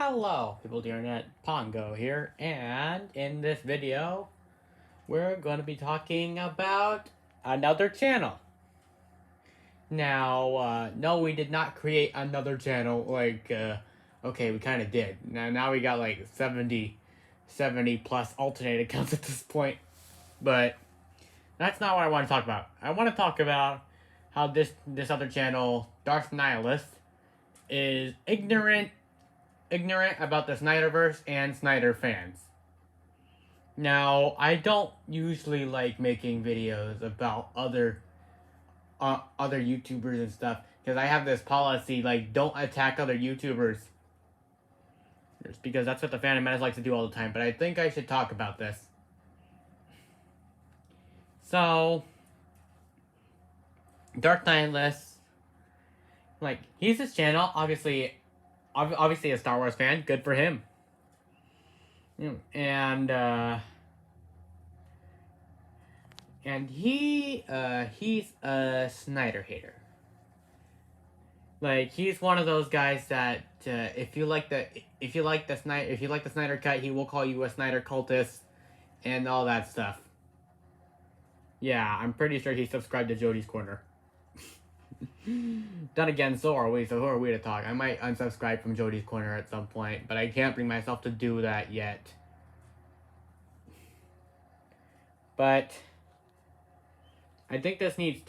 Hello, people of the internet, Pongo here, and in this video, we're going to be talking about another channel. Now, no, we did not create another channel, okay, we kind of did. Now we got like 70 plus alternate accounts at this point, but that's not what I want to talk about. I want to talk about how this other channel, Darth Nihilus, is ignorant about the Snyderverse and Snyder fans. Now, I don't usually like making videos about other YouTubers and stuff, because I have this policy, like, don't attack other YouTubers. Just because that's what the Phantom Menace likes to do all the time, but I think I should talk about this. So, Darth Nihilus, like, he's his channel, obviously a Star Wars fan, good for him. And he's a Snyder hater. Like, he's one of those guys that if you like the Snyder cut, he will call you a Snyder cultist and all that stuff. Yeah, I'm pretty sure he's subscribed to Jody's Corner. Then again, so are we, so who are we to talk? I might unsubscribe from Jody's Corner at some point, but I can't bring myself to do that yet. But I think this needs to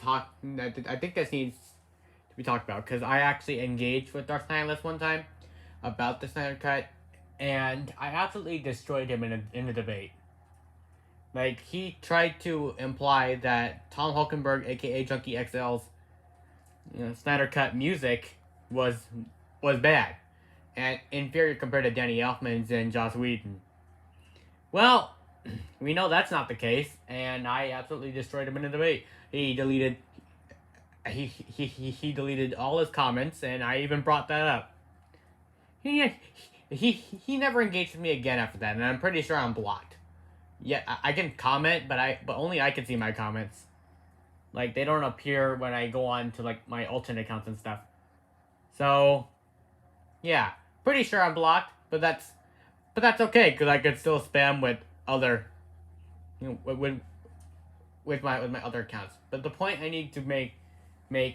be talked about, because I actually engaged with Darth Nihilus one time about the Snyder Cut, and I absolutely destroyed him in a debate. Like, he tried to imply that Tom Hulkenberg, aka Junkie XL's Snyder Cut music was bad and inferior compared to Danny Elfman's and Joss Whedon. Well, we know that's not the case, and I absolutely destroyed him in a debate. He deleted all his comments, and I even brought that up. He never engaged with me again after that, and I'm pretty sure I'm blocked. Yeah, I can comment, but only I can see my comments. Like, they don't appear when I go on to, like, my alternate accounts and stuff. So, yeah, pretty sure I'm blocked, but that's okay, because I could still spam with other, with my other accounts. But the point I need to make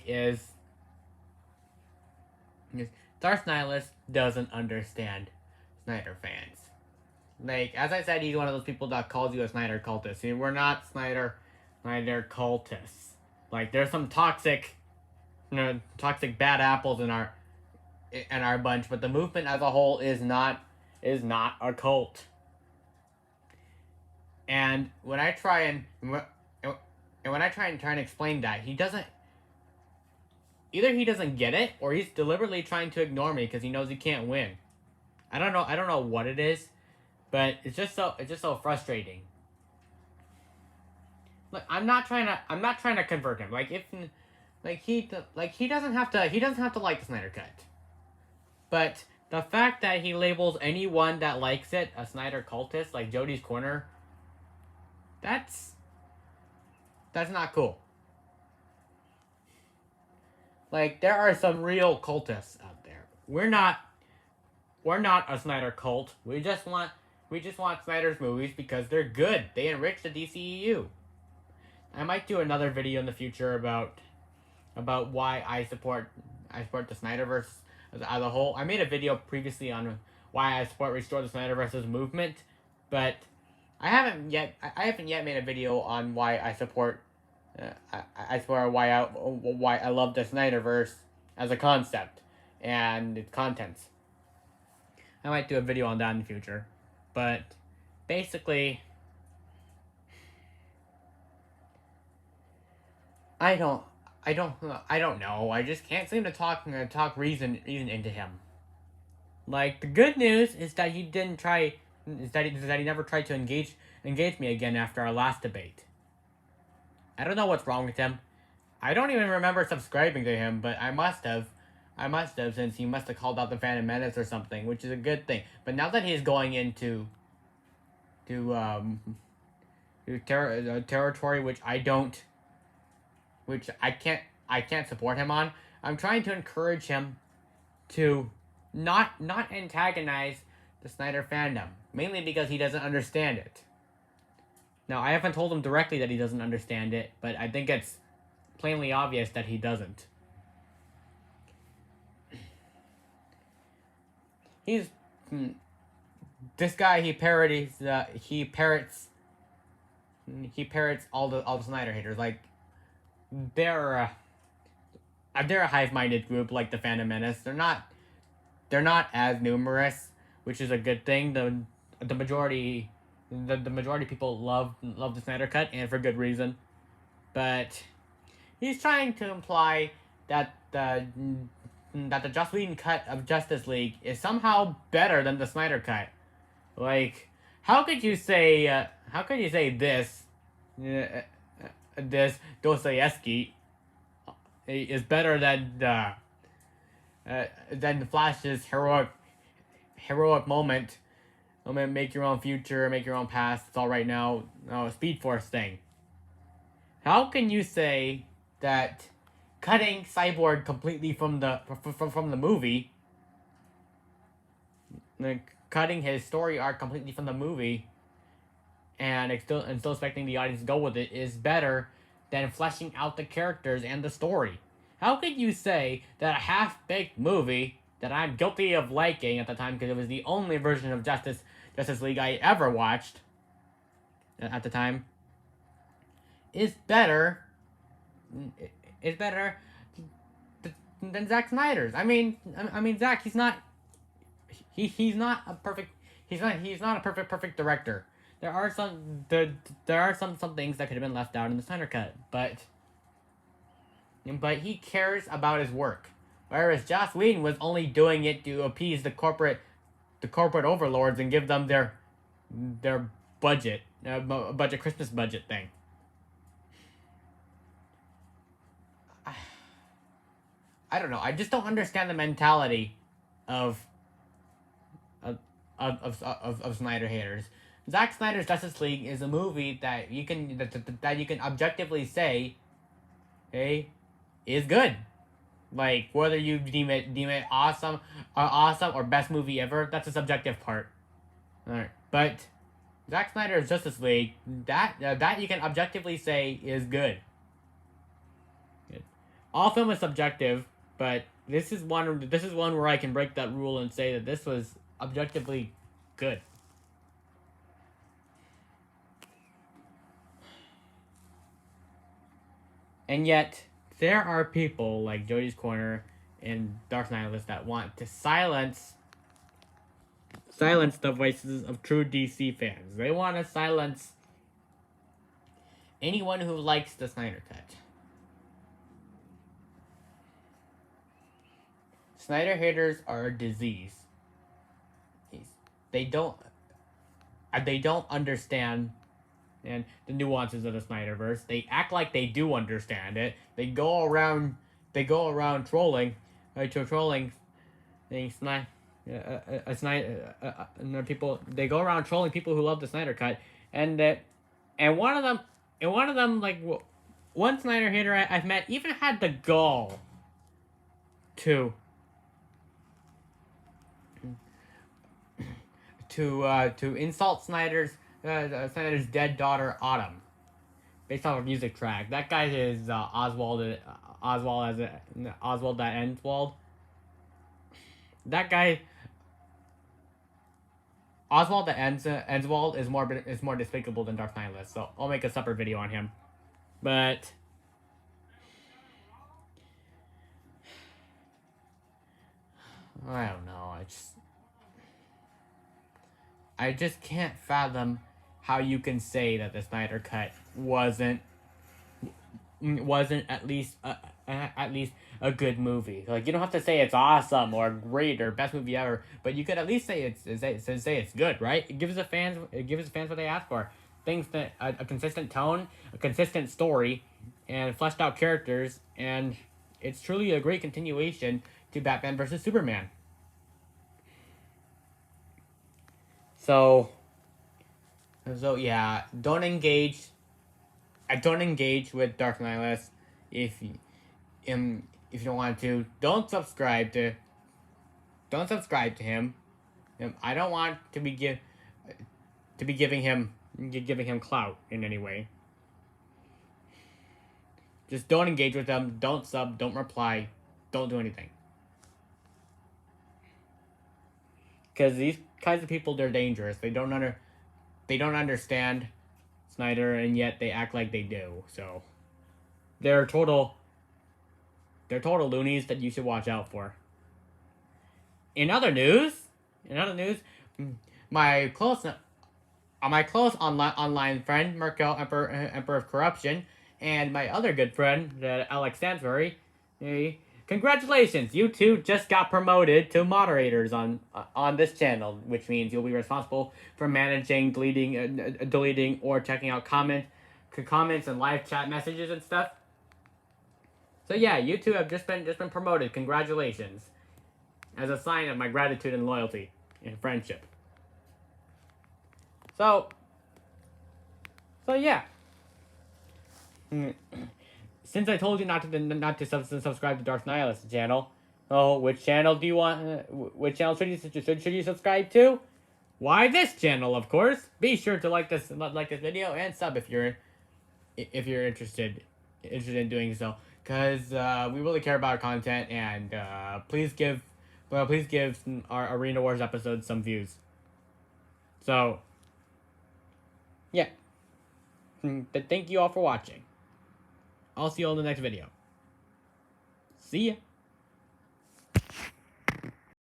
is Darth Nihilus doesn't understand Snyder fans. Like, as I said, he's one of those people that calls you a Snyder cultist. See, we're not Snyder cultists. Like, there's some toxic bad apples in our bunch, but the movement as a whole is not a cult. And when I try and explain that, he doesn't get it, or he's deliberately trying to ignore me because he knows he can't win. I don't know what it is, but it's just so frustrating. Like, I'm not trying to convert him. Like, he doesn't have to like the Snyder Cut. But the fact that he labels anyone that likes it a Snyder cultist, like Jody's Corner, that's not cool. Like, there are some real cultists out there. We're not a Snyder cult. We just want Snyder's movies because they're good. They enrich the DCEU. I might do another video in the future about why I support the Snyderverse as a whole. I made a video previously on why I support Restore the Snyderverse's movement, but I haven't yet made a video on why I support why I love the Snyderverse as a concept and its contents. I might do a video on that in the future, but basically, I don't know. I just can't seem to talk reason into him. Like, the good news is that he never tried to engage me again after our last debate. I don't know what's wrong with him. I don't even remember subscribing to him, but I must have, since he must have called out the Phantom Menace or something, which is a good thing. But now that he's going into territory which I can't support him on, I'm trying to encourage him to not antagonize the Snyder fandom, mainly because he doesn't understand it. Now, I haven't told him directly that he doesn't understand it, but I think it's plainly obvious that he doesn't. He's this guy. He parrots all the Snyder haters. Like they're a hive-minded group like the Phantom Menace. They're not as numerous, which is a good thing. The majority of people love the Snyder Cut, and for good reason. But he's trying to imply that the Joss Whedon cut of Justice League is somehow better than the Snyder Cut. Like, how could you say this Dostoevsky is better than Flash's heroic moment? Make your own future, make your own past. It's all right now. No, Speed Force thing. How can you say that cutting Cyborg completely from the movie, like cutting his story arc completely from the movie, and still expecting the audience to go with it is better than fleshing out the characters and the story? How could you say that a half-baked movie that I'm guilty of liking at the time because it was the only version of Justice League I ever watched at the time is better than Zack Snyder's? I mean, Zack, he's not a perfect director. There are some things that could have been left out in the Snyder Cut, but he cares about his work, whereas Joss Whedon was only doing it to appease the corporate overlords and give them their budget Christmas budget thing. I don't know. I just don't understand the mentality of Snyder haters. Zack Snyder's Justice League is a movie that you can objectively say, hey, is good. Like, whether you deem it awesome or best movie ever, that's a subjective part. Alright, but Zack Snyder's Justice League, that you can objectively say is good. All film is subjective, but this is one where I can break that rule and say that this was objectively good. And yet, there are people like Jody's Corner and Darth Nihilus that want to silence the voices of true DC fans. They want to silence anyone who likes the Snyder Cut. Snyder haters are a disease. They don't understand and the nuances of the Snyderverse. They act like they do understand it. They go around trolling, people. They go around trolling people who love the Snyder Cut, and one of them, like one Snyder hater I've met, even had the gall to insult Snyder's dead daughter Autumn, based off a music track. That guy is Oswald that Enswald. That guy, Oswald that Enswald is more despicable than Darth Nihilus. So I'll make a separate video on him. But I don't know. I just can't fathom how you can say that the Snyder Cut wasn't at least a good movie. Like, you don't have to say it's awesome or great or best movie ever, but you could at least say it's good, right? It gives the fans what they ask for. Things that a consistent tone, a consistent story, and fleshed out characters, and it's truly a great continuation to Batman vs Superman. So yeah, don't engage with Darth Nihilus if you don't want to. Don't subscribe to don't subscribe to him. I don't want to be giving him clout in any way. Just don't engage with them. Don't sub. Don't reply. Don't do anything. Because these kinds of people, they're dangerous. They don't understand Snyder, and yet they act like they do. So they're total loonies that you should watch out for. In other news, my close online friend Merkel, Emperor of Corruption, and my other good friend Alex Stansbury, congratulations! You two just got promoted to moderators on this channel, which means you'll be responsible for managing, deleting, or checking out comments and live chat messages and stuff. So yeah, you two have just been promoted. Congratulations, as a sign of my gratitude and loyalty and friendship. So yeah. Since I told you not to subscribe to Darth Nihilus channel, which channel do you want? Which channel should you subscribe to? Why, this channel, of course. Be sure to like this video and sub if you're interested in doing so, because we really care about our content, and please give our Arena Wars episode some views. So yeah. Thank you all for watching. I'll see you all in the next video. See ya.